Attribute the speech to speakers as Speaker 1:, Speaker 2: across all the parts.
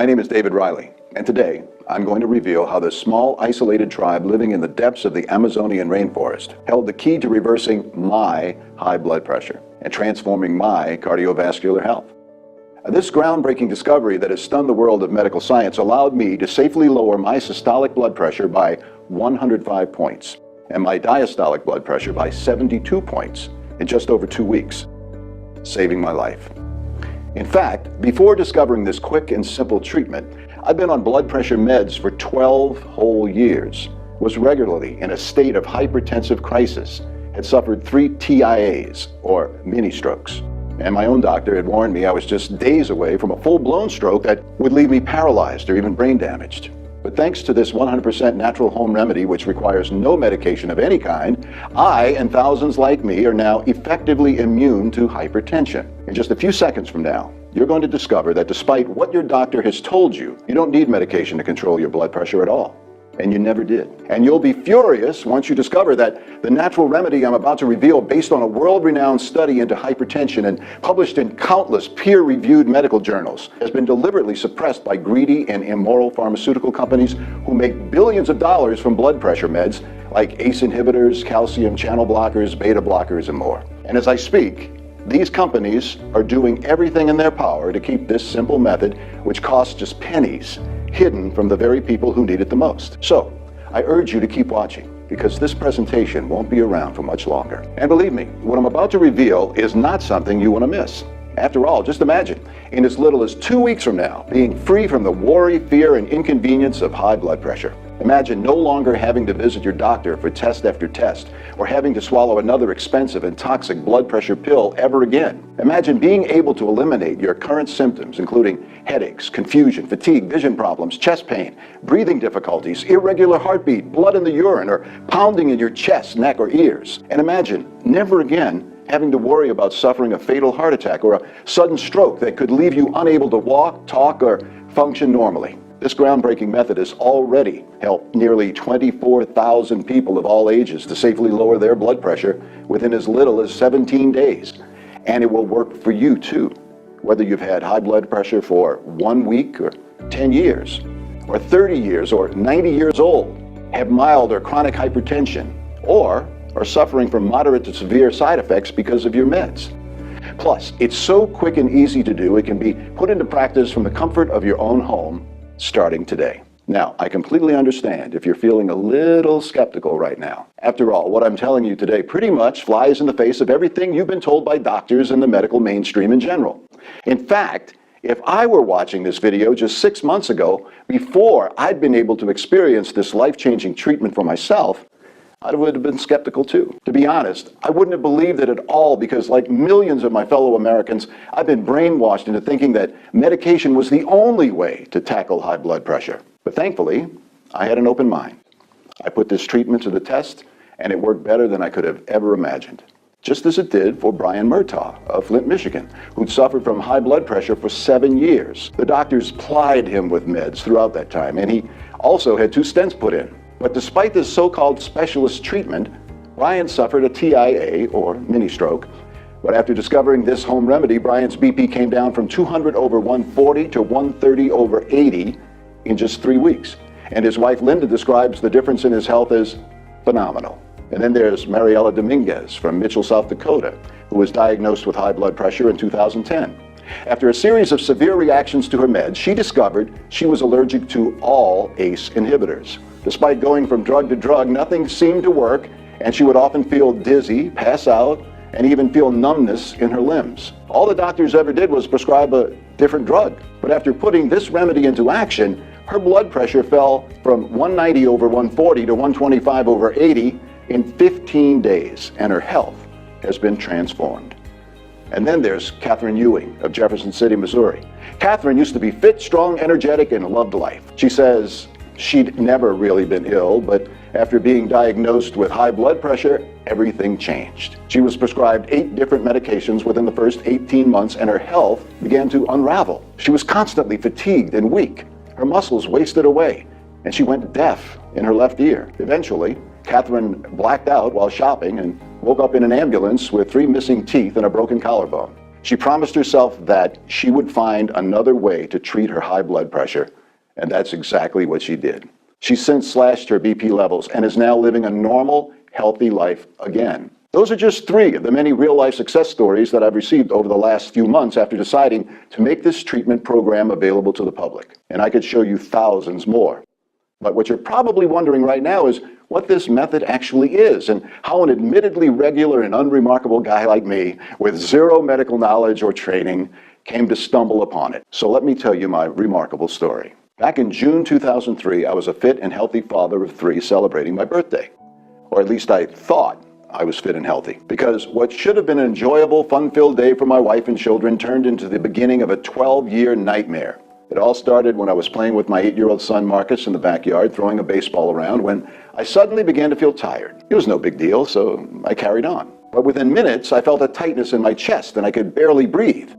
Speaker 1: My name is David Riley, and today I'm going to reveal how this small, isolated tribe living in the depths of the Amazonian rainforest held the key to reversing my high blood pressure and transforming my cardiovascular health. This groundbreaking discovery that has stunned the world of medical science allowed me to safely lower my systolic blood pressure by 105 points and my diastolic blood pressure by 72 points in just over 2 weeks, saving my life. In fact, before discovering this quick and simple treatment, I'd been on blood pressure meds for 12 whole years, was regularly in a state of hypertensive crisis, had suffered 3 TIAs, or mini strokes. And my own doctor had warned me I was just days away from a full-blown stroke that would leave me paralyzed or even brain damaged. But thanks to this 100% natural home remedy, which requires no medication of any kind, I and thousands like me are now effectively immune to hypertension. In just a few seconds from now, you're going to discover that despite what your doctor has told you, you don't need medication to control your blood pressure at all. And you never did. And you'll be furious once you discover that the natural remedy I'm about to reveal, based on a world-renowned study into hypertension and published in countless peer-reviewed medical journals, has been deliberately suppressed by greedy and immoral pharmaceutical companies who make billions of dollars from blood pressure meds like ACE inhibitors, calcium channel blockers, beta blockers, and more. And as I speak, these companies are doing everything in their power to keep this simple method, which costs just pennies, hidden from the very people who need it the most. So, I urge you to keep watching, because this presentation won't be around for much longer. And believe me, what I'm about to reveal is not something you want to miss. After all, just imagine, in as little as 2 weeks from now, being free from the worry, fear, and inconvenience of high blood pressure. Imagine no longer having to visit your doctor for test after test, or having to swallow another expensive and toxic blood pressure pill ever again. Imagine being able to eliminate your current symptoms, including headaches, confusion, fatigue, vision problems, chest pain, breathing difficulties, irregular heartbeat, blood in the urine, or pounding in your chest, neck, or ears. And imagine never again having to worry about suffering a fatal heart attack or a sudden stroke that could leave you unable to walk, talk, or function normally. This groundbreaking method has already helped nearly 24,000 people of all ages to safely lower their blood pressure within as little as 17 days. And it will work for you too, whether you've had high blood pressure for 1 week or 10 years, or 30 years or 90 years old, have mild or chronic hypertension, or are suffering from moderate to severe side effects because of your meds. Plus, it's so quick and easy to do, it can be put into practice from the comfort of your own home, starting today. Now, I completely understand if you're feeling a little skeptical right now. After all, what I'm telling you today pretty much flies in the face of everything you've been told by doctors and the medical mainstream in general. In fact, if I were watching this video just 6 months ago, before I'd been able to experience this life-changing treatment for myself, I would have been skeptical too. To be honest, I wouldn't have believed it at all because, like millions of my fellow Americans, I've been brainwashed into thinking that medication was the only way to tackle high blood pressure. But thankfully, I had an open mind. I put this treatment to the test, and it worked better than I could have ever imagined. Just as it did for Brian Murtaugh of Flint, Michigan, who'd suffered from high blood pressure for 7 years. The doctors plied him with meds throughout that time, and he also had 2 stents put in. But despite this so-called specialist treatment, Brian suffered a TIA, or mini stroke. But after discovering this home remedy, Brian's BP came down from 200 over 140 to 130 over 80 in just 3 weeks. And his wife Linda describes the difference in his health as phenomenal. And then there's Mariela Dominguez from Mitchell, South Dakota, who was diagnosed with high blood pressure in 2010. After a series of severe reactions to her meds, she discovered she was allergic to all ACE inhibitors. Despite going from drug to drug, nothing seemed to work, and she would often feel dizzy, pass out, and even feel numbness in her limbs. All the doctors ever did was prescribe a different drug. But after putting this remedy into action, her blood pressure fell from 190 over 140 to 125 over 80 in 15 days, and her health has been transformed. And then there's Catherine Ewing of Jefferson City, Missouri. Catherine used to be fit, strong, energetic, and loved life. She says she'd never really been ill, but after being diagnosed with high blood pressure, everything changed. She was prescribed 8 different medications within the first 18 months, and her health began to unravel. She was constantly fatigued and weak. Her muscles wasted away, and she went deaf in her left ear. Eventually, Catherine blacked out while shopping and woke up in an ambulance with 3 missing teeth and a broken collarbone. She promised herself that she would find another way to treat her high blood pressure, and that's exactly what she did. She's since slashed her BP levels and is now living a normal, healthy life again. Those are just 3 of the many real-life success stories that I've received over the last few months after deciding to make this treatment program available to the public. And I could show you thousands more. But what you're probably wondering right now is what this method actually is and how an admittedly regular and unremarkable guy like me with 0 medical knowledge or training came to stumble upon it. So let me tell you my remarkable story. Back in June 2003, I was a fit and healthy father of 3 celebrating my birthday. Or at least I thought I was fit and healthy, because what should have been an enjoyable, fun-filled day for my wife and children turned into the beginning of a 12-year nightmare. It all started when I was playing with my 8-year-old son Marcus in the backyard, throwing a baseball around, when I suddenly began to feel tired. It was no big deal, so I carried on. But within minutes, I felt a tightness in my chest and I could barely breathe.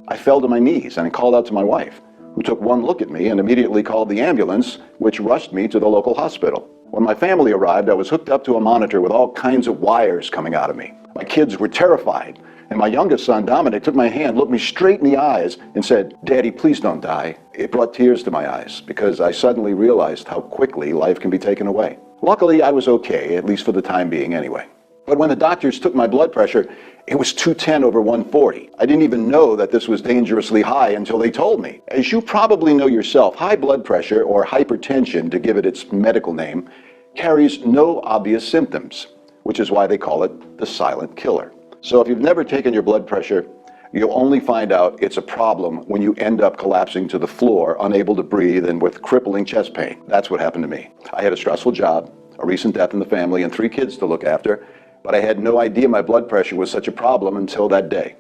Speaker 1: I fell to my knees and I called out to my wife, who took one look at me and immediately called the ambulance, which rushed me to the local hospital. When my family arrived, I was hooked up to a monitor with all kinds of wires coming out of me. My kids were terrified, and my youngest son, Dominic, took my hand, looked me straight in the eyes, and said, "Daddy, please don't die." It brought tears to my eyes, because I suddenly realized how quickly life can be taken away. Luckily, I was okay, at least for the time being anyway. But when the doctors took my blood pressure, it was 210/140. I didn't even know that this was dangerously high until they told me. As you probably know yourself, high blood pressure, or hypertension to give it its medical name, carries no obvious symptoms, which is why they call it the silent killer. So if you've never taken your blood pressure, you'll only find out it's a problem when you end up collapsing to the floor, unable to breathe and with crippling chest pain. That's what happened to me. I had a stressful job, a recent death in the family, and 3 kids to look after, but I had no idea my blood pressure was such a problem until that day.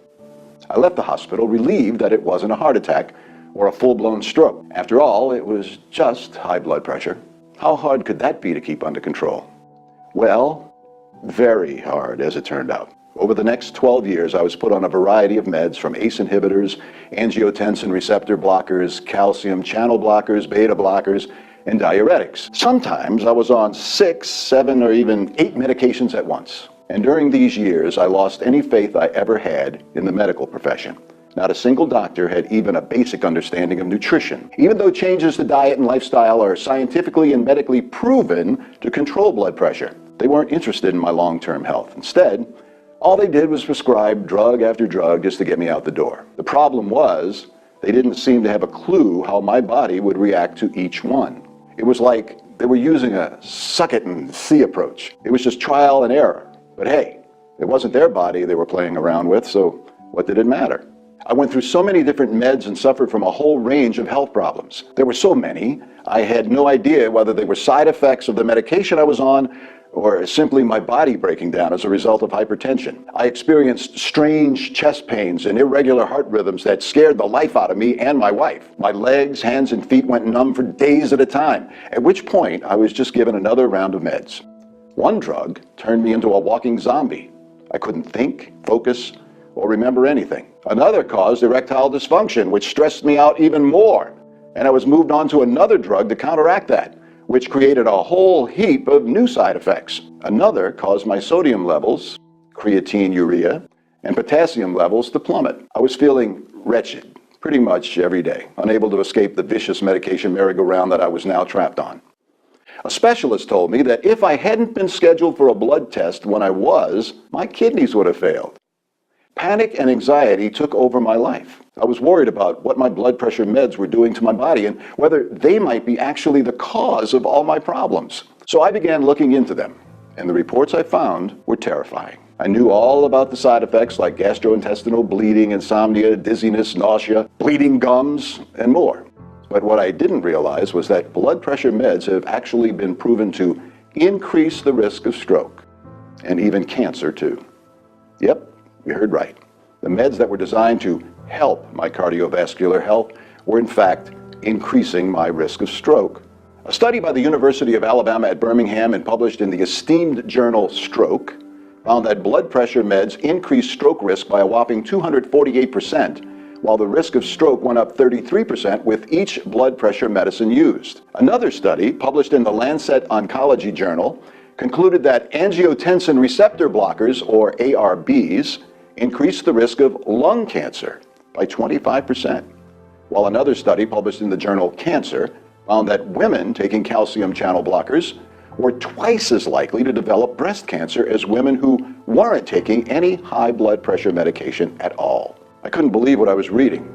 Speaker 1: I left the hospital relieved that it wasn't a heart attack or a full-blown stroke. After all, it was just high blood pressure. How hard could that be to keep under control? Well, very hard, as it turned out. Over the next 12 years, I was put on a variety of meds, from ACE inhibitors, angiotensin receptor blockers, calcium channel blockers, beta blockers, and diuretics. Sometimes I was on 6, 7, or even 8 medications at once. And during these years, I lost any faith I ever had in the medical profession. Not a single doctor had even a basic understanding of nutrition, even though changes to diet and lifestyle are scientifically and medically proven to control blood pressure. They weren't interested in my long-term health. Instead, all they did was prescribe drug after drug just to get me out the door. The problem was, they didn't seem to have a clue how my body would react to each one. It was like they were using a suck it and see approach. It was just trial and error. But hey, it wasn't their body they were playing around with, so what did it matter? I went through so many different meds and suffered from a whole range of health problems. There were so many, I had no idea whether they were side effects of the medication I was on or simply my body breaking down as a result of hypertension. I experienced strange chest pains and irregular heart rhythms that scared the life out of me and my wife. My legs, hands, and feet went numb for days at a time, at which point I was just given another round of meds. One drug turned me into a walking zombie. I couldn't think, focus, or remember anything. Another caused erectile dysfunction, which stressed me out even more. And I was moved on to another drug to counteract that, which created a whole heap of new side effects. Another caused my sodium levels, creatine, urea, and potassium levels to plummet. I was feeling wretched pretty much every day, unable to escape the vicious medication merry-go-round that I was now trapped on. A specialist told me that if I hadn't been scheduled for a blood test when I was, my kidneys would have failed. Panic and anxiety took over my life. I was worried about what my blood pressure meds were doing to my body and whether they might be actually the cause of all my problems. So I began looking into them, and the reports I found were terrifying. I knew all about the side effects like gastrointestinal bleeding, insomnia, dizziness, nausea, bleeding gums, and more. But what I didn't realize was that blood pressure meds have actually been proven to increase the risk of stroke, and even cancer too. Yep. You heard right. The meds that were designed to help my cardiovascular health were in fact increasing my risk of stroke. A study by the University of Alabama at Birmingham and published in the esteemed journal Stroke found that blood pressure meds increased stroke risk by a whopping 248%, while the risk of stroke went up 33% with each blood pressure medicine used. Another study published in the Lancet Oncology journal concluded that angiotensin receptor blockers, or ARBs, increased the risk of lung cancer by 25%, while another study published in the journal Cancer found that women taking calcium channel blockers were twice as likely to develop breast cancer as women who weren't taking any high blood pressure medication at all. I couldn't believe what I was reading.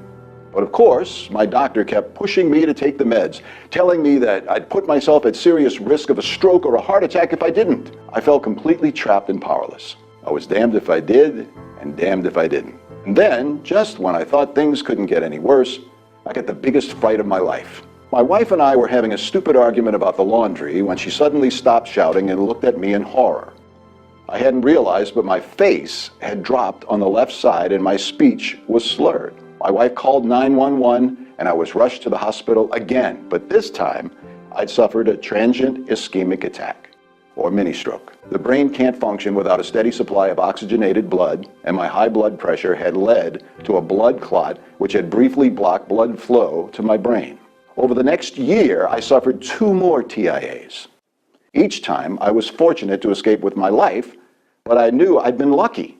Speaker 1: But of course, my doctor kept pushing me to take the meds, telling me that I'd put myself at serious risk of a stroke or a heart attack if I didn't. I felt completely trapped and powerless. I was damned if I did, and damned if I didn't. And then, just when I thought things couldn't get any worse, I got the biggest fright of my life. My wife and I were having a stupid argument about the laundry when she suddenly stopped shouting and looked at me in horror. I hadn't realized, but my face had dropped on the left side and my speech was slurred. My wife called 911 and I was rushed to the hospital again, but this time I'd suffered a transient ischemic attack, or mini stroke. The brain can't function without a steady supply of oxygenated blood, and my high blood pressure had led to a blood clot which had briefly blocked blood flow to my brain. Over the next year, I suffered 2 more TIAs. Each time, I was fortunate to escape with my life, but I knew I'd been lucky,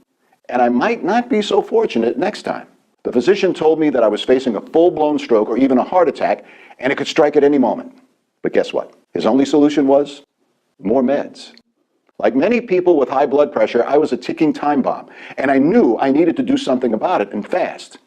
Speaker 1: and I might not be so fortunate next time. The physician told me that I was facing a full-blown stroke or even a heart attack, and it could strike at any moment. But guess what? His only solution was more meds. Like many people with high blood pressure, I was a ticking time bomb, and I knew I needed to do something about it, and fast.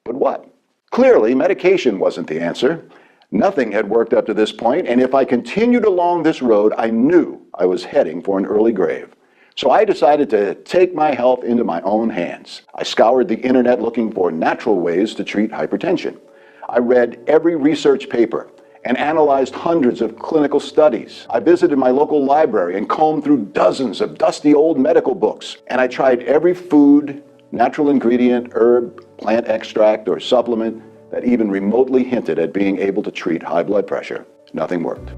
Speaker 1: But what? Clearly, medication wasn't the answer. Nothing had worked up to this point, and if I continued along this road, I knew I was heading for an early grave. So I decided to take my health into my own hands. I scoured the internet looking for natural ways to treat hypertension. I read every research paper and analyzed hundreds of clinical studies. I visited my local library and combed through dozens of dusty old medical books. And I tried every food, natural ingredient, herb, plant extract, or supplement that even remotely hinted at being able to treat high blood pressure. Nothing worked.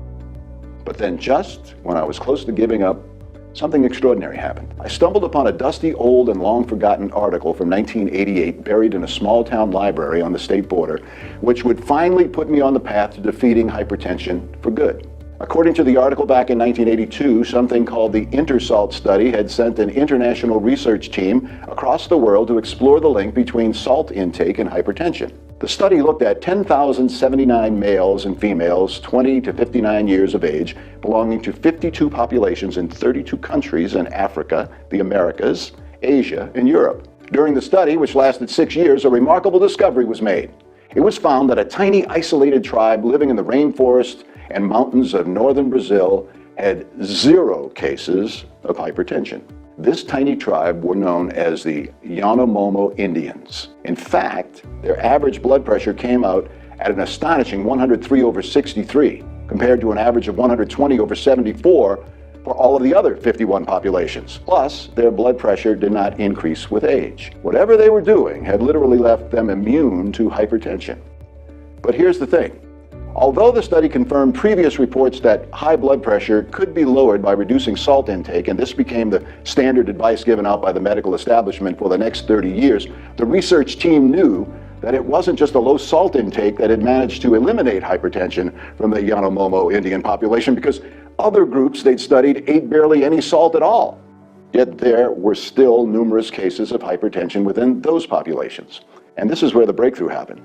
Speaker 1: But then just when I was close to giving up, something extraordinary happened. I stumbled upon a dusty, old, and long-forgotten article from 1988 buried in a small-town library on the state border, which would finally put me on the path to defeating hypertension for good. According to the article back in 1982, something called the InterSalt study had sent an international research team across the world to explore the link between salt intake and hypertension. The study looked at 10,079 males and females 20 to 59 years of age, belonging to 52 populations in 32 countries in Africa, the Americas, Asia, and Europe. During the study, which lasted 6 years, a remarkable discovery was made. It was found that a tiny isolated tribe living in the rainforest and mountains of northern Brazil had 0 cases of hypertension. This tiny tribe were known as the Yanomamo Indians. In fact, their average blood pressure came out at an astonishing 103/63, compared to an average of 120/74 for all of the other 51 populations. Plus, their blood pressure did not increase with age. Whatever they were doing had literally left them immune to hypertension. But here's the thing. Although the study confirmed previous reports that high blood pressure could be lowered by reducing salt intake, and this became the standard advice given out by the medical establishment for the next 30 years, the research team knew that it wasn't just a low salt intake that had managed to eliminate hypertension from the Yanomamo Indian population, because other groups they'd studied ate barely any salt at all. Yet there were still numerous cases of hypertension within those populations. And this is where the breakthrough happened.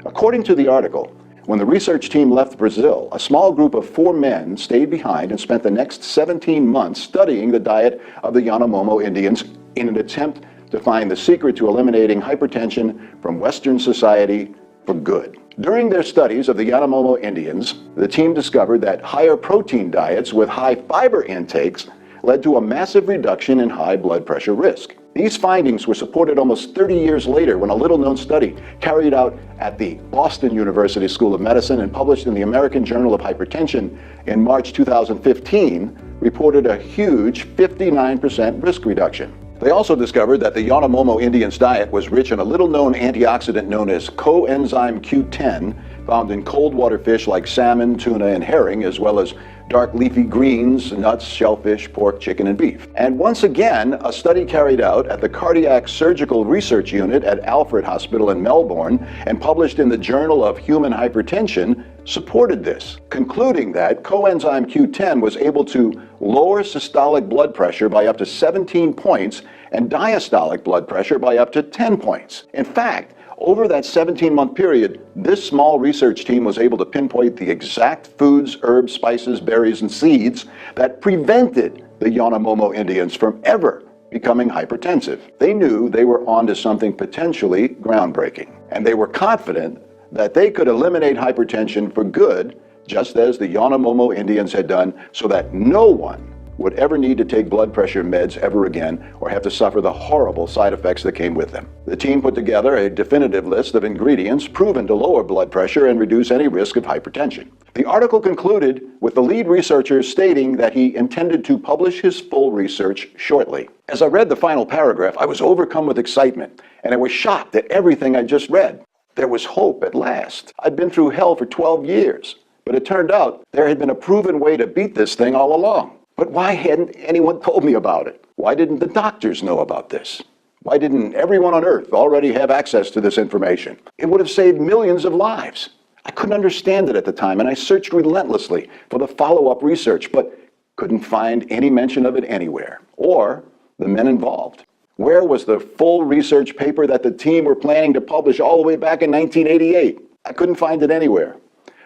Speaker 1: According to the article, when the research team left Brazil, a small group of 4 men stayed behind and spent the next 17 months studying the diet of the Yanomamo Indians in an attempt to find the secret to eliminating hypertension from Western society for good. During their studies of the Yanomamo Indians, the team discovered that higher protein diets with high fiber intakes led to a massive reduction in high blood pressure risk. These findings were supported almost 30 years later when a little-known study carried out at the Boston University School of Medicine and published in the American Journal of Hypertension in March 2015 reported a huge 59% risk reduction. They also discovered that the Yanomamo Indians' diet was rich in a little-known antioxidant known as coenzyme Q10, found in cold water fish like salmon, tuna, and herring, as well as dark leafy greens, nuts, shellfish, pork, chicken, and beef. And once again, a study carried out at the Cardiac Surgical Research Unit at Alfred Hospital in Melbourne and published in the Journal of Human Hypertension supported this, concluding that coenzyme Q10 was able to lower systolic blood pressure by up to 17 points and diastolic blood pressure by up to 10 points. In fact, over that 17-month period, this small research team was able to pinpoint the exact foods, herbs, spices, berries, and seeds that prevented the Yanomamo Indians from ever becoming hypertensive. They knew they were onto something potentially groundbreaking, and they were confident that they could eliminate hypertension for good, just as the Yanomamo Indians had done, so that no one would ever need to take blood pressure meds ever again or have to suffer the horrible side effects that came with them. The team put together a definitive list of ingredients proven to lower blood pressure and reduce any risk of hypertension. The article concluded with the lead researcher stating that he intended to publish his full research shortly. As I read the final paragraph, I was overcome with excitement, and I was shocked at everything I just read. There was hope at last. I'd been through hell for 12 years, but it turned out there had been a proven way to beat this thing all along. But why hadn't anyone told me about it? Why didn't the doctors know about this? Why didn't everyone on Earth already have access to this information? It would have saved millions of lives. I couldn't understand it at the time, and I searched relentlessly for the follow-up research, but couldn't find any mention of it anywhere, or the men involved. Where was the full research paper that the team were planning to publish all the way back in 1988? I couldn't find it anywhere.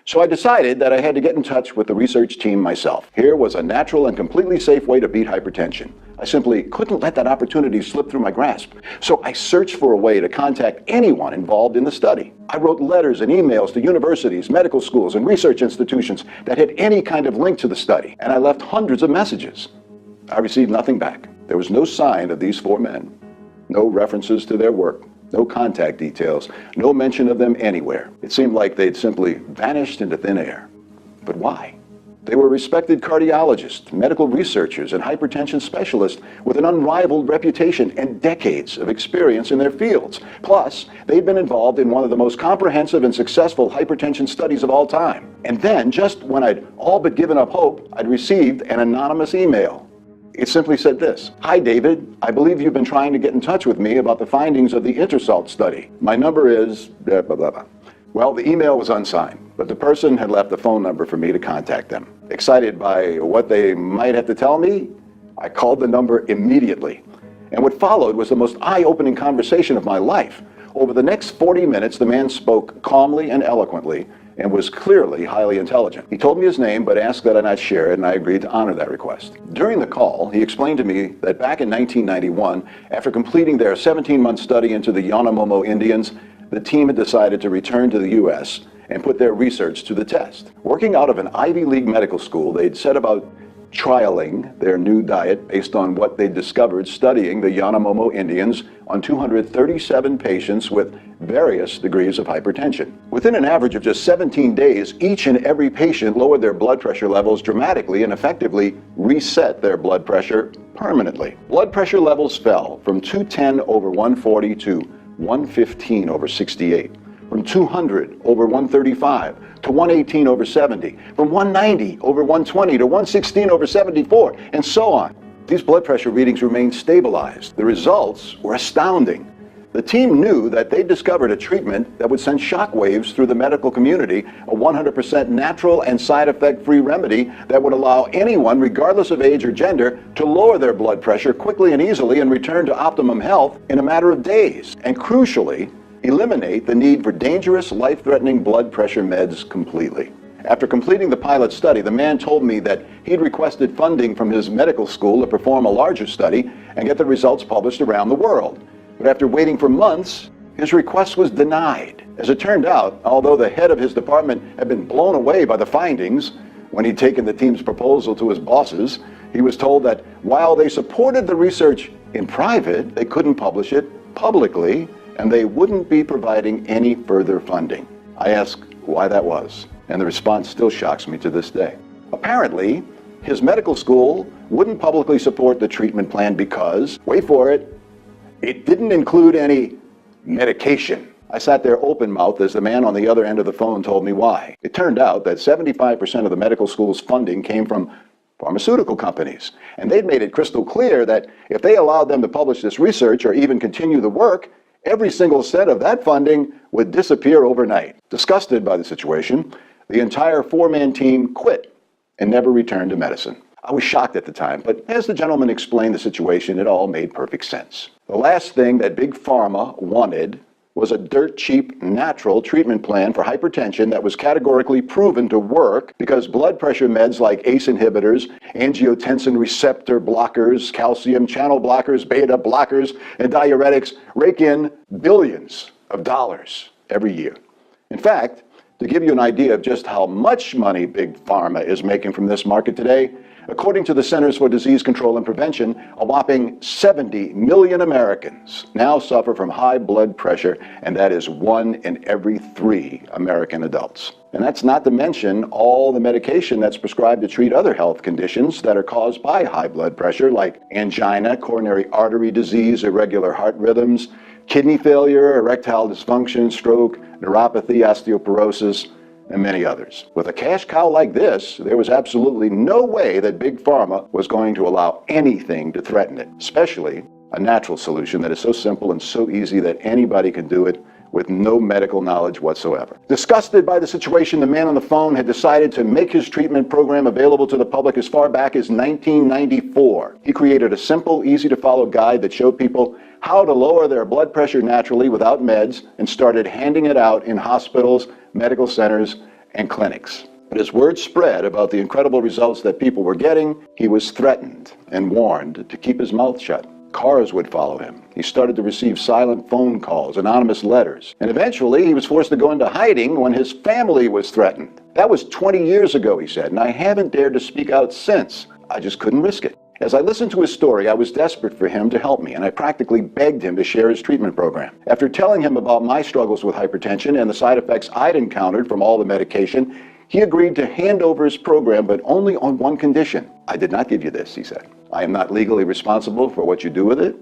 Speaker 1: So I decided that I had to get in touch with the research team myself. Here was a natural and completely safe way to beat hypertension. I simply couldn't let that opportunity slip through my grasp. So I searched for a way to contact anyone involved in the study. I wrote letters and emails to universities, medical schools, and research institutions that had any kind of link to the study, and I left hundreds of messages. I received nothing back. There was no sign of these four men, no references to their work, no contact details, no mention of them anywhere. It seemed like they'd simply vanished into thin air. But why? They were respected cardiologists, medical researchers, and hypertension specialists with an unrivaled reputation and decades of experience in their fields. Plus, they'd been involved in one of the most comprehensive and successful hypertension studies of all time. And then, just when I'd all but given up hope, I'd received an anonymous email. It simply said this: "Hi David, I believe you've been trying to get in touch with me about the findings of the INTERSALT study. My number is blah, blah, blah, blah." Well, the email was unsigned, but the person had left a phone number for me to contact them. Excited by what they might have to tell me, I called the number immediately. And what followed was the most eye-opening conversation of my life. Over the next 40 minutes, the man spoke calmly and eloquently, and was clearly highly intelligent. He told me his name, but asked that I not share it, and I agreed to honor that request. During the call, he explained to me that back in 1991, after completing their 17-month study into the Yanomamo Indians, the team had decided to return to the U.S. and put their research to the test. Working out of an Ivy League medical school, they'd set about trialing their new diet based on what they'd discovered studying the Yanomamo Indians on 237 patients with various degrees of hypertension. Within an average of just 17 days, each and every patient lowered their blood pressure levels dramatically and effectively reset their blood pressure permanently. Blood pressure levels fell from 210 over 140 to 115 over 68. From 200 over 135 to 118 over 70, from 190 over 120 to 116 over 74, and so on. These blood pressure readings remained stabilized. The results were astounding. The team knew that they discovered a treatment that would send shock waves through the medical community, a 100% natural and side effect-free remedy that would allow anyone, regardless of age or gender, to lower their blood pressure quickly and easily and return to optimum health in a matter of days. And crucially, eliminate the need for dangerous, life-threatening blood pressure meds completely. After completing the pilot study, the man told me that he'd requested funding from his medical school to perform a larger study and get the results published around the world. But after waiting for months, his request was denied. As it turned out, although the head of his department had been blown away by the findings when he'd taken the team's proposal to his bosses, he was told that while they supported the research in private, they couldn't publish it publicly, and they wouldn't be providing any further funding. I asked why that was, and the response still shocks me to this day. Apparently, his medical school wouldn't publicly support the treatment plan because, wait for it, it didn't include any medication. I sat there open-mouthed as the man on the other end of the phone told me why. It turned out that 75% of the medical school's funding came from pharmaceutical companies, and they'd made it crystal clear that if they allowed them to publish this research or even continue the work, every single cent of that funding would disappear overnight. Disgusted by the situation, The entire four-man team quit and never returned to medicine. I was shocked at the time, but as the gentleman explained the situation, it all made perfect sense. The last thing that Big Pharma wanted was a dirt-cheap, natural treatment plan for hypertension that was categorically proven to work because blood pressure meds like ACE inhibitors, angiotensin receptor blockers, calcium channel blockers, beta blockers, and diuretics rake in billions of dollars every year. In fact, to give you an idea of just how much money Big Pharma is making from this market today, according to the Centers for Disease Control and Prevention, a whopping 70 million Americans now suffer from high blood pressure, and that is 1 in every 3 American adults. And that's not to mention all the medication that's prescribed to treat other health conditions that are caused by high blood pressure, like angina, coronary artery disease, irregular heart rhythms, kidney failure, erectile dysfunction, stroke, neuropathy, osteoporosis, and many others. With a cash cow like this, there was absolutely no way that Big Pharma was going to allow anything to threaten it, especially a natural solution that is so simple and so easy that anybody can do it with no medical knowledge whatsoever. Disgusted by the situation, the man on the phone had decided to make his treatment program available to the public as far back as 1994. He created a simple, easy-to-follow guide that showed people how to lower their blood pressure naturally without meds and started handing it out in hospitals, medical centers, and clinics. But as word spread about the incredible results that people were getting, he was threatened and warned to keep his mouth shut. Cars would follow him. He started to receive silent phone calls, anonymous letters, and eventually he was forced to go into hiding when his family was threatened. That was 20 years ago, he said, and I haven't dared to speak out since. I just couldn't risk it. As I listened to his story, I was desperate for him to help me, and I practically begged him to share his treatment program. After telling him about my struggles with hypertension and the side effects I'd encountered from all the medication, he agreed to hand over his program, but only on one condition. I did not give you this, he said. I am not legally responsible for what you do with it.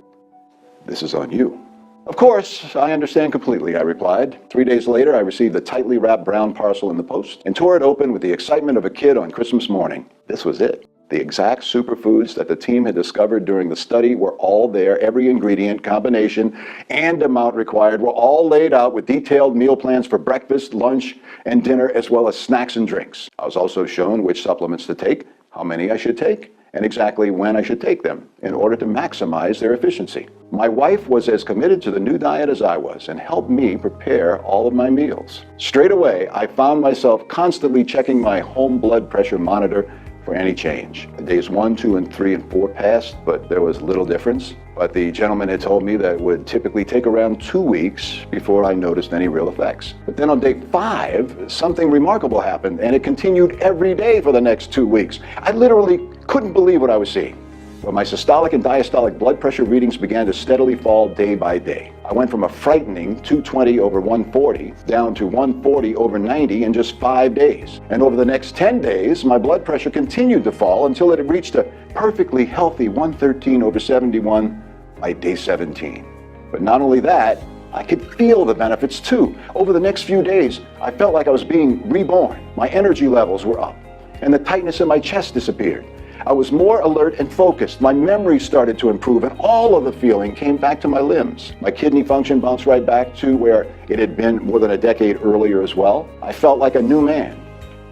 Speaker 1: This is on you. Of course, I understand completely, I replied. 3 days later, I received a tightly wrapped brown parcel in the post and tore it open with the excitement of a kid on Christmas morning. This was it. The exact superfoods that the team had discovered during the study were all there. Every ingredient, combination, and amount required were all laid out with detailed meal plans for breakfast, lunch, and dinner, as well as snacks and drinks. I was also shown which supplements to take, how many I should take, and exactly when I should take them in order to maximize their efficiency. My wife was as committed to the new diet as I was and helped me prepare all of my meals. Straight away, I found myself constantly checking my home blood pressure monitor for any change. Days 1, 2, and 3, and 4 passed, but there was little difference. But the gentleman had told me that it would typically take around 2 weeks before I noticed any real effects. But then on day 5, something remarkable happened, and it continued every day for the next 2 weeks. I literally couldn't believe what I was seeing. But my systolic and diastolic blood pressure readings began to steadily fall day by day. I went from a frightening 220 over 140 down to 140 over 90 in just 5 days. And over the next 10 days, my blood pressure continued to fall until it had reached a perfectly healthy 113 over 71 by day 17. But not only that, I could feel the benefits too. Over the next few days, I felt like I was being reborn. My energy levels were up, and the tightness in my chest disappeared. I was more alert and focused. My memory started to improve, and all of the feeling came back to my limbs. My kidney function bounced right back to where it had been more than a decade earlier as well. I felt like a new man.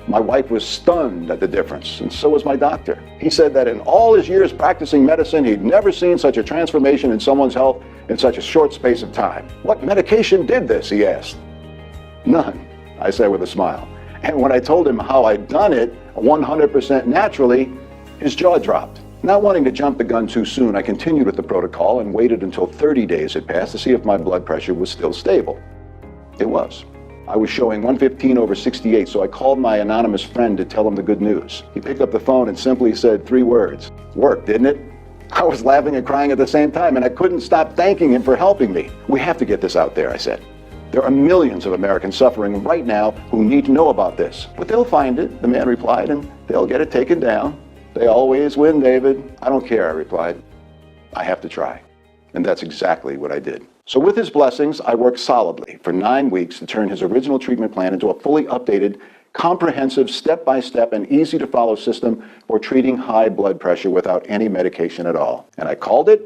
Speaker 1: My wife was stunned at the difference, and so was my doctor. He said that in all his years practicing medicine, he'd never seen such a transformation in someone's health in such a short space of time. What medication did this, he asked. None, I said with a smile. And when I told him how I'd done it 100% naturally, his jaw dropped. Not wanting to jump the gun too soon, I continued with the protocol and waited until 30 days had passed to see if my blood pressure was still stable. It was. I was showing 115 over 68, so I called my anonymous friend to tell him the good news. He picked up the phone and simply said 3 words. Worked, didn't it? I was laughing and crying at the same time, and I couldn't stop thanking him for helping me. We have to get this out there, I said. There are millions of Americans suffering right now who need to know about this. But they'll find it, the man replied, and they'll get it taken down. They always win, David. I don't care, I replied. I have to try. And that's exactly what I did. So with his blessings, I worked solidly for 9 weeks to turn his original treatment plan into a fully updated, comprehensive, step-by-step, and easy-to-follow system for treating high blood pressure without any medication at all. And I called it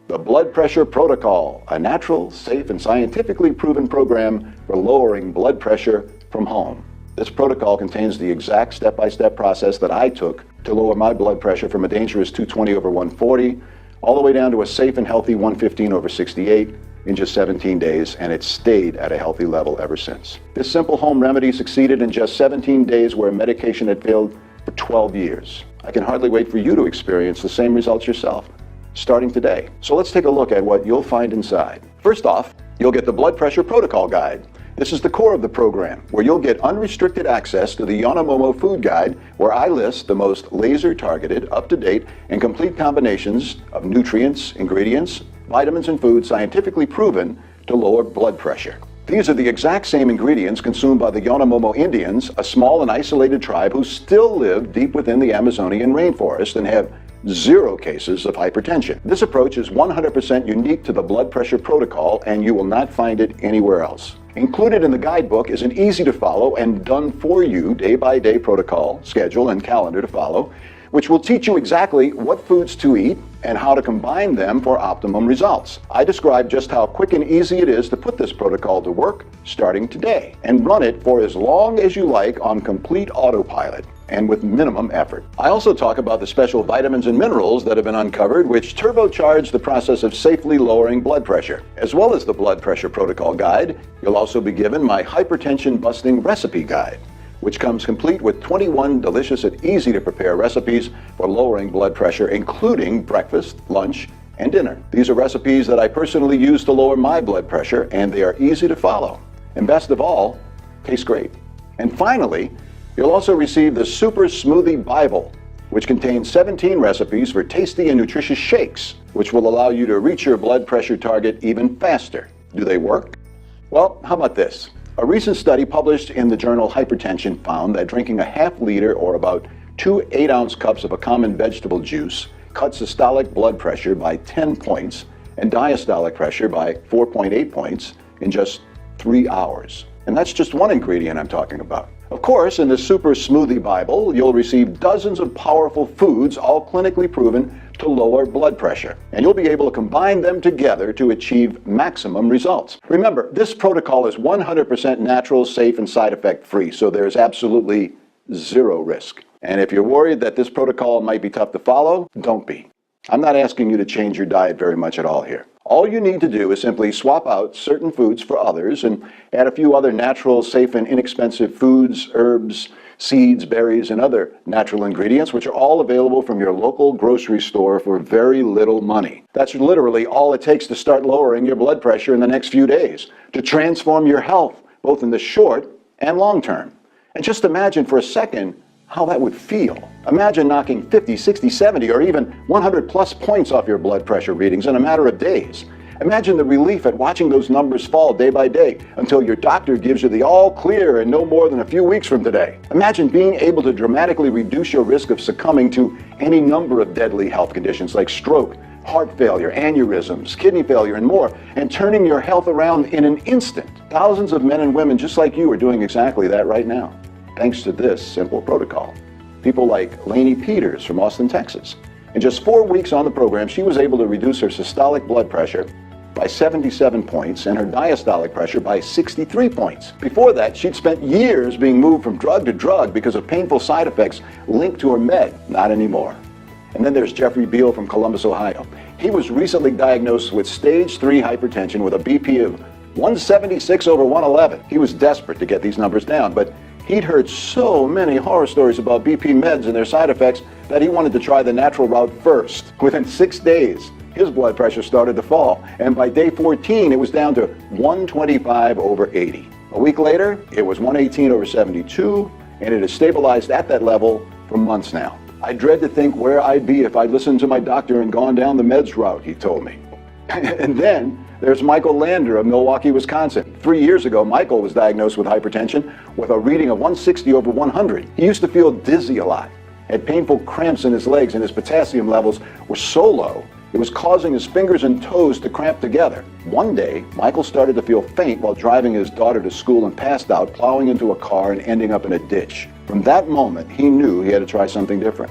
Speaker 1: the Blood Pressure Protocol, a natural, safe, and scientifically proven program for lowering blood pressure from home. This protocol contains the exact step-by-step process that I took to lower my blood pressure from a dangerous 220 over 140 all the way down to a safe and healthy 115 over 68 in just 17 days, and it's stayed at a healthy level ever since. This simple home remedy succeeded in just 17 days where medication had failed for 12 years. I can hardly wait for you to experience the same results yourself, starting today. So let's take a look at what you'll find inside. First off, you'll get the blood pressure protocol guide. This is the core of the program, where you'll get unrestricted access to the Yonomomo food guide, where I list the most laser-targeted, up-to-date, and complete combinations of nutrients, ingredients, vitamins, and foods scientifically proven to lower blood pressure. These are the exact same ingredients consumed by the Yonomomo Indians, a small and isolated tribe who still live deep within the Amazonian rainforest and have 0 cases of hypertension. This approach is 100% unique to the blood pressure protocol, and you will not find it anywhere else. Included in the guidebook is an easy-to-follow and done-for-you day-by-day protocol, schedule, and calendar to follow, which will teach you exactly what foods to eat and how to combine them for optimum results. I describe just how quick and easy it is to put this protocol to work starting today, and run it for as long as you like on complete autopilot and with minimum effort. I also talk about the special vitamins and minerals that have been uncovered, which turbocharge the process of safely lowering blood pressure. As well as the blood pressure protocol guide, you'll also be given my hypertension busting recipe guide, which comes complete with 21 delicious and easy to prepare recipes for lowering blood pressure, including breakfast, lunch, and dinner. These are recipes that I personally use to lower my blood pressure, and they are easy to follow. And best of all, taste great. And finally, you'll also receive the Super Smoothie Bible, which contains 17 recipes for tasty and nutritious shakes, which will allow you to reach your blood pressure target even faster. Do they work? Well, how about this? A recent study published in the journal Hypertension found that drinking a half liter or about 2 8-ounce cups of a common vegetable juice cuts systolic blood pressure by 10 points and diastolic pressure by 4.8 points in just 3 hours. And that's just one ingredient I'm talking about. Of course, in the Super Smoothie Bible, you'll receive dozens of powerful foods, all clinically proven to lower blood pressure. And you'll be able to combine them together to achieve maximum results. Remember, this protocol is 100% natural, safe, and side effect free, so there's absolutely 0 risk. And if you're worried that this protocol might be tough to follow, don't be. I'm not asking you to change your diet very much at all here. All you need to do is simply swap out certain foods for others and add a few other natural, safe, and inexpensive foods, herbs, seeds, berries, and other natural ingredients, which are all available from your local grocery store for very little money. That's literally all it takes to start lowering your blood pressure in the next few days, to transform your health, both in the short and long term. And just imagine for a second how that would feel. Imagine knocking 50, 60, 70, or even 100 plus points off your blood pressure readings in a matter of days. Imagine the relief at watching those numbers fall day by day until your doctor gives you the all clear in no more than a few weeks from today. Imagine being able to dramatically reduce your risk of succumbing to any number of deadly health conditions like stroke, heart failure, aneurysms, kidney failure, and more, and turning your health around in an instant. Thousands of men and women just like you are doing exactly that right now, thanks to this simple protocol. People like Lainey Peters from Austin, Texas. In just 4 weeks on the program, she was able to reduce her systolic blood pressure by 77 points and her diastolic pressure by 63 points. Before that, she'd spent years being moved from drug to drug because of painful side effects linked to her med. Not anymore. And then there's Jeffrey Beal from Columbus, Ohio. He was recently diagnosed with stage 3 hypertension with a BP of 176 over 111. He was desperate to get these numbers down, but he'd heard so many horror stories about BP meds and their side effects that he wanted to try the natural route first. Within 6 days, his blood pressure started to fall, and by day 14, it was down to 125 over 80. A week later, it was 118 over 72, and it has stabilized at that level for months now. I dread to think where I'd be if I'd listened to my doctor and gone down the meds route, he told me. And then there's Michael Lander of Milwaukee, Wisconsin. 3 years ago, Michael was diagnosed with hypertension with a reading of 160 over 100. He used to feel dizzy a lot, had painful cramps in his legs, and his potassium levels were so low, it was causing his fingers and toes to cramp together. One day, Michael started to feel faint while driving his daughter to school and passed out, plowing into a car and ending up in a ditch. From that moment, he knew he had to try something different.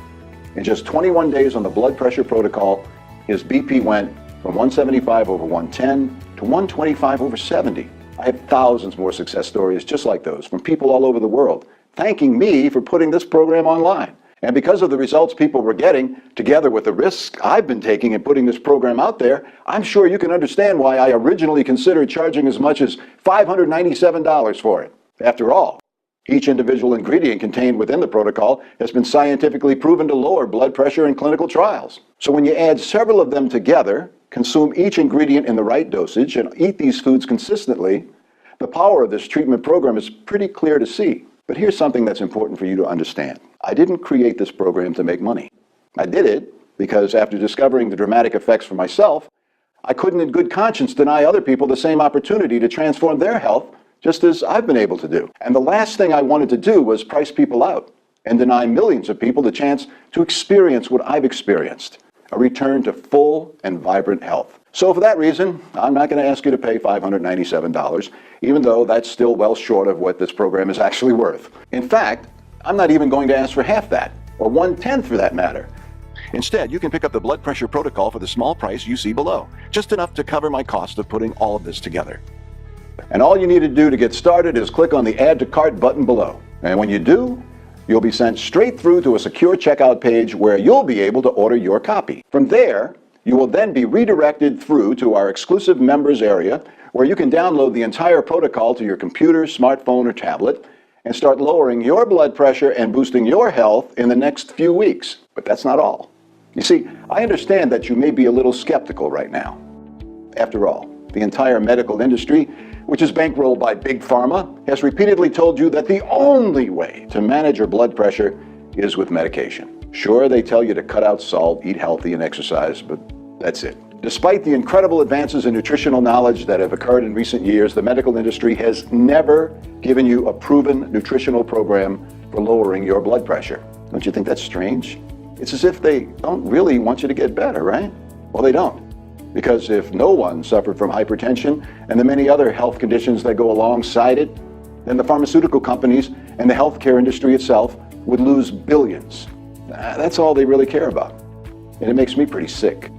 Speaker 1: In just 21 days on the blood pressure protocol, his BP went from 175 over 110 to 125 over 70. I have thousands more success stories just like those from people all over the world thanking me for putting this program online. And because of the results people were getting, together with the risk I've been taking in putting this program out there, I'm sure you can understand why I originally considered charging as much as $597 for it. After all, each individual ingredient contained within the protocol has been scientifically proven to lower blood pressure in clinical trials. So when you add several of them together, consume each ingredient in the right dosage, and eat these foods consistently, the power of this treatment program is pretty clear to see. But here's something that's important for you to understand. I didn't create this program to make money. I did it because after discovering the dramatic effects for myself, I couldn't in good conscience deny other people the same opportunity to transform their health, just as I've been able to do. And the last thing I wanted to do was price people out and deny millions of people the chance to experience what I've experienced, a return to full and vibrant health. So for that reason, I'm not going to ask you to pay $597, even though that's still well short of what this program is actually worth. In fact, I'm not even going to ask for half that, or 1/10 for that matter. Instead, you can pick up the blood pressure protocol for the small price you see below, just enough to cover my cost of putting all of this together. And all you need to do to get started is click on the Add to Cart button below. And when you do, you'll be sent straight through to a secure checkout page where you'll be able to order your copy. From there, you will then be redirected through to our exclusive members area where you can download the entire protocol to your computer, smartphone, or tablet and start lowering your blood pressure and boosting your health in the next few weeks. But that's not all. You see, I understand that you may be a little skeptical right now. After all, the entire medical industry, which is bankrolled by Big Pharma, has repeatedly told you that the only way to manage your blood pressure is with medication. Sure, they tell you to cut out salt, eat healthy, and exercise, but that's it. Despite the incredible advances in nutritional knowledge that have occurred in recent years, the medical industry has never given you a proven nutritional program for lowering your blood pressure. Don't you think that's strange? It's as if they don't really want you to get better, right? Well, they don't. Because if no one suffered from hypertension and the many other health conditions that go alongside it, then the pharmaceutical companies and the healthcare industry itself would lose billions. That's all they really care about. And it makes me pretty sick.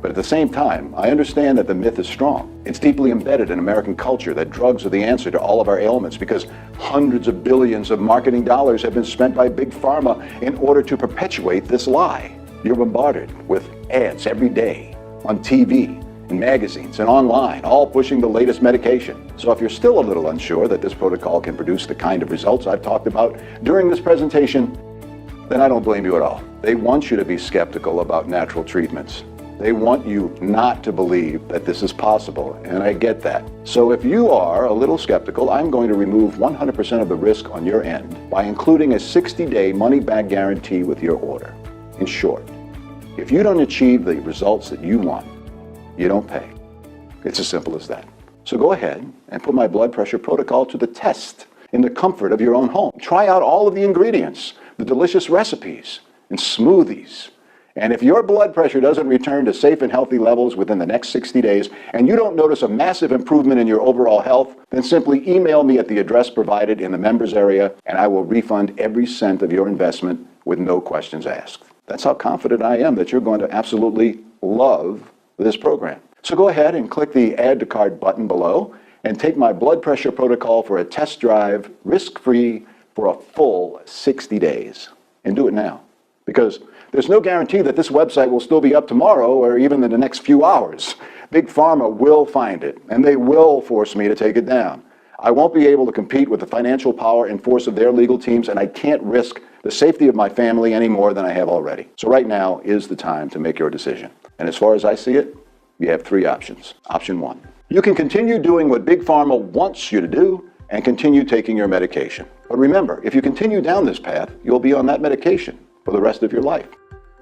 Speaker 1: But at the same time, I understand that the myth is strong. It's deeply embedded in American culture that drugs are the answer to all of our ailments because hundreds of billions of marketing dollars have been spent by Big Pharma in order to perpetuate this lie. You're bombarded with ads every day on TV, in magazines, and online, all pushing the latest medication. So if you're still a little unsure that this protocol can produce the kind of results I've talked about during this presentation, then I don't blame you at all. They want you to be skeptical about natural treatments. They want you not to believe that this is possible, and I get that. So if you are a little skeptical, I'm going to remove 100% of the risk on your end by including a 60-day money-back guarantee with your order. In short, if you don't achieve the results that you want, you don't pay. It's as simple as that. So go ahead and put my blood pressure protocol to the test in the comfort of your own home. Try out all of the ingredients, the delicious recipes, and smoothies. And if your blood pressure doesn't return to safe and healthy levels within the next 60 days, and you don't notice a massive improvement in your overall health, then simply email me at the address provided in the members area, and I will refund every cent of your investment with no questions asked. That's how confident I am that you're going to absolutely love this program. So go ahead and click the Add to Cart button below and take my blood pressure protocol for a test drive, risk-free, for a full 60 days. And do it now. Because there's no guarantee that this website will still be up tomorrow or even in the next few hours. Big Pharma will find it, and they will force me to take it down. I won't be able to compete with the financial power and force of their legal teams, and I can't risk the safety of my family any more than I have already. So right now is the time to make your decision. And as far as I see it, you have three options. Option one, you can continue doing what Big Pharma wants you to do and continue taking your medication. But remember, if you continue down this path, you'll be on that medication for the rest of your life.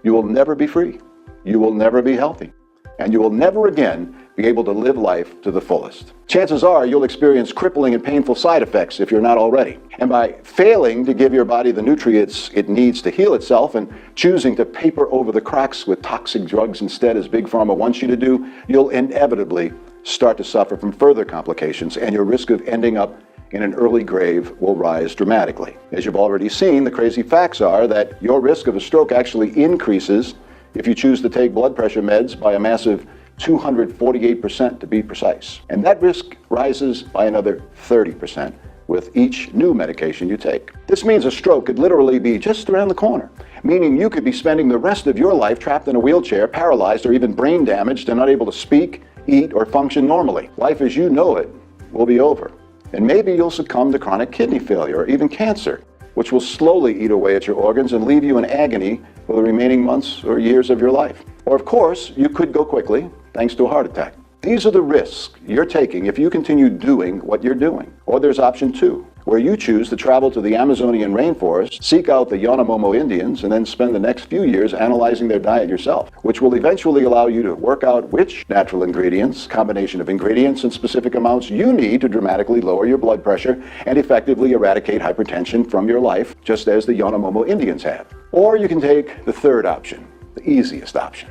Speaker 1: You will never be free. You will never be healthy. And you will never again be able to live life to the fullest. Chances are you'll experience crippling and painful side effects if you're not already. And by failing to give your body the nutrients it needs to heal itself and choosing to paper over the cracks with toxic drugs instead, as Big Pharma wants you to do, you'll inevitably start to suffer from further complications, and your risk of ending up in an early grave will rise dramatically. As you've already seen, the crazy facts are that your risk of a stroke actually increases if you choose to take blood pressure meds by a massive 248% to be precise. And that risk rises by another 30% with each new medication you take. This means a stroke could literally be just around the corner, meaning you could be spending the rest of your life trapped in a wheelchair, paralyzed, or even brain damaged and unable to speak, eat, or function normally. Life as you know it will be over. And maybe you'll succumb to chronic kidney failure or even cancer, which will slowly eat away at your organs and leave you in agony for the remaining months or years of your life. Or of course, you could go quickly thanks to a heart attack. These are the risks you're taking if you continue doing what you're doing. Or there's option 2, where you choose to travel to the Amazonian rainforest, seek out the Yanomamo Indians, and then spend the next few years analyzing their diet yourself, which will eventually allow you to work out which natural ingredients, combination of ingredients, and specific amounts you need to dramatically lower your blood pressure and effectively eradicate hypertension from your life, just as the Yanomamo Indians have. Or you can take the third option, the easiest option.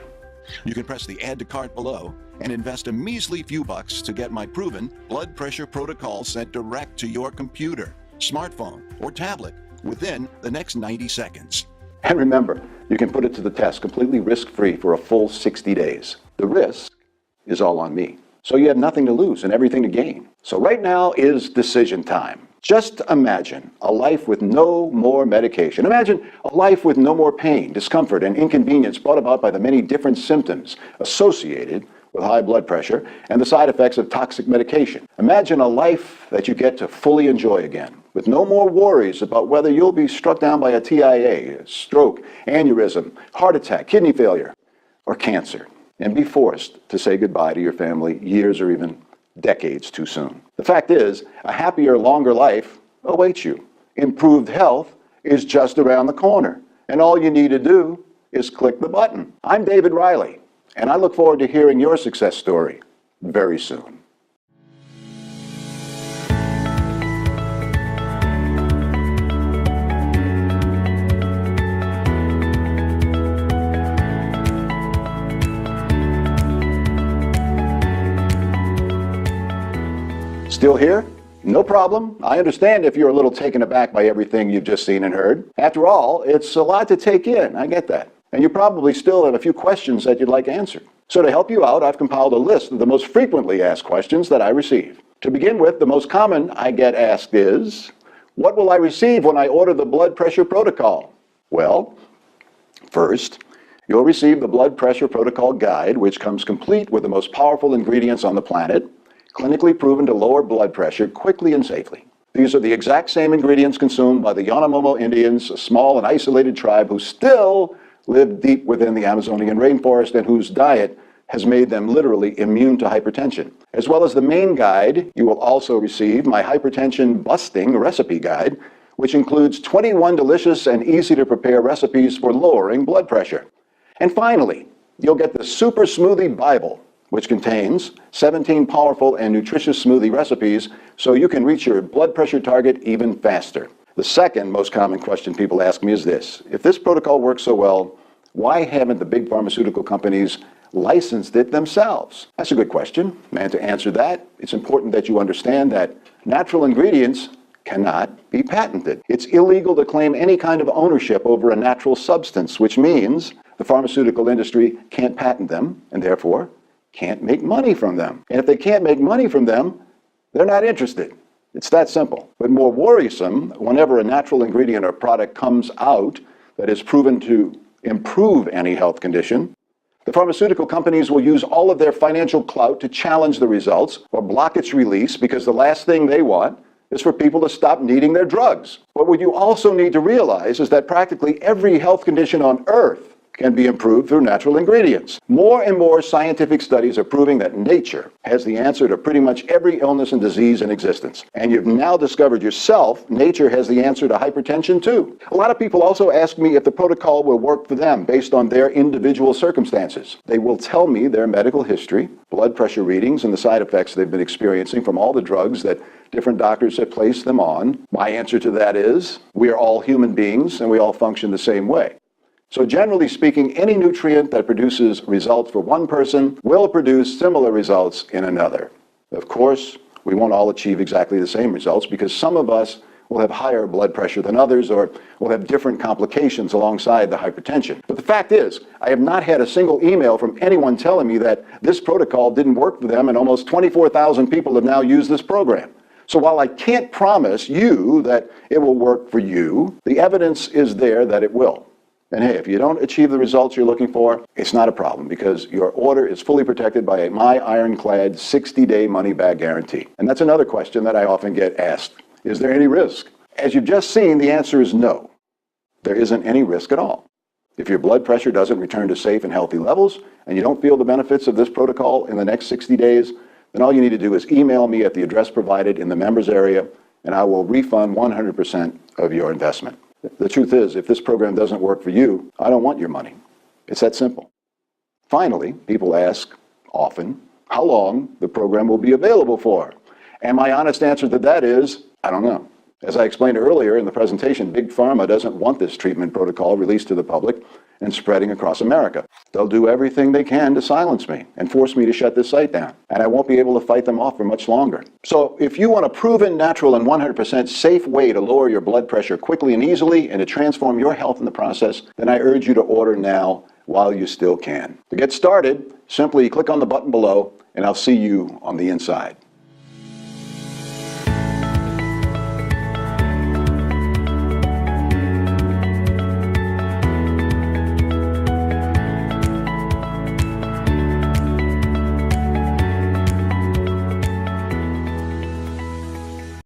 Speaker 2: You can press the add to cart below and invest a measly few bucks to get my proven blood pressure protocol sent direct to your computer, smartphone, or tablet within the next 90 seconds.
Speaker 1: And remember, you can put it to the test completely risk-free for a full 60 days. The risk is all on me. So you have nothing to lose and everything to gain. So right now is decision time. Just imagine a life with no more medication. Imagine a life with no more pain, discomfort, and inconvenience brought about by the many different symptoms associated with high blood pressure and the side effects of toxic medication. Imagine a life that you get to fully enjoy again, with no more worries about whether you'll be struck down by a TIA, a stroke, aneurysm, heart attack, kidney failure, or cancer, and be forced to say goodbye to your family years or even decades too soon. The fact is, a happier, longer life awaits you. Improved health is just around the corner, and all you need to do is click the button. I'm David Riley, and I look forward to hearing your success story very soon. Still here? No problem. I understand if you're a little taken aback by everything you've just seen and heard. After all, it's a lot to take in. I get that. And you probably still have a few questions that you'd like answered. So to help you out, I've compiled a list of the most frequently asked questions that I receive. To begin with, the most common I get asked is, what will I receive when I order the blood pressure protocol? Well, first, you'll receive the blood pressure protocol guide, which comes complete with the most powerful ingredients on the planet, clinically proven to lower blood pressure quickly and safely. These are the exact same ingredients consumed by the Yanomamo Indians, a small and isolated tribe who still live deep within the Amazonian rainforest and whose diet has made them literally immune to hypertension. As well as the main guide, you will also receive my hypertension busting recipe guide, which includes 21 delicious and easy to prepare recipes for lowering blood pressure. And finally, you'll get the Super Smoothie Bible, which contains 17 powerful and nutritious smoothie recipes so you can reach your blood pressure target even faster. The second most common question people ask me is this: if this protocol works so well, why haven't the big pharmaceutical companies licensed it themselves? That's a good question. And to answer that, it's important that you understand that natural ingredients cannot be patented. It's illegal to claim any kind of ownership over a natural substance, which means the pharmaceutical industry can't patent them and therefore can't make money from them. And if they can't make money from them, they're not interested. It's that simple. But more worrisome, whenever a natural ingredient or product comes out that is proven to improve any health condition, the pharmaceutical companies will use all of their financial clout to challenge the results or block its release, because the last thing they want is for people to stop needing their drugs. But what you also need to realize is that practically every health condition on Earth can be improved through natural ingredients. More and more scientific studies are proving that nature has the answer to pretty much every illness and disease in existence. And you've now discovered yourself, nature has the answer to hypertension too. A lot of people also ask me if the protocol will work for them based on their individual circumstances. They will tell me their medical history, blood pressure readings, and the side effects they've been experiencing from all the drugs that different doctors have placed them on. My answer to that is, we are all human beings and we all function the same way. So generally speaking, any nutrient that produces results for one person will produce similar results in another. Of course, we won't all achieve exactly the same results because some of us will have higher blood pressure than others or will have different complications alongside the hypertension. But the fact is, I have not had a single email from anyone telling me that this protocol didn't work for them, and almost 24,000 people have now used this program. So while I can't promise you that it will work for you, the evidence is there that it will. And hey, if you don't achieve the results you're looking for, it's not a problem because your order is fully protected by my ironclad 60-day money-back guarantee. And that's another question that I often get asked. Is there any risk? As you've just seen, the answer is no. There isn't any risk at all. If your blood pressure doesn't return to safe and healthy levels, and you don't feel the benefits of this protocol in the next 60 days, then all you need to do is email me at the address provided in the members area, and I will refund 100% of your investment. The truth is, if this program doesn't work for you, I don't want your money. It's that simple. Finally, people ask often how long the program will be available for. And my honest answer to that is, I don't know. As I explained earlier in the presentation, Big Pharma doesn't want this treatment protocol released to the public and spreading across America. They'll do everything they can to silence me and force me to shut this site down. And I won't be able to fight them off for much longer. So if you want a proven, natural, and 100% safe way to lower your blood pressure quickly and easily and to transform your health in the process, then I urge you to order now while you still can. To get started, simply click on the button below and I'll see you on the inside.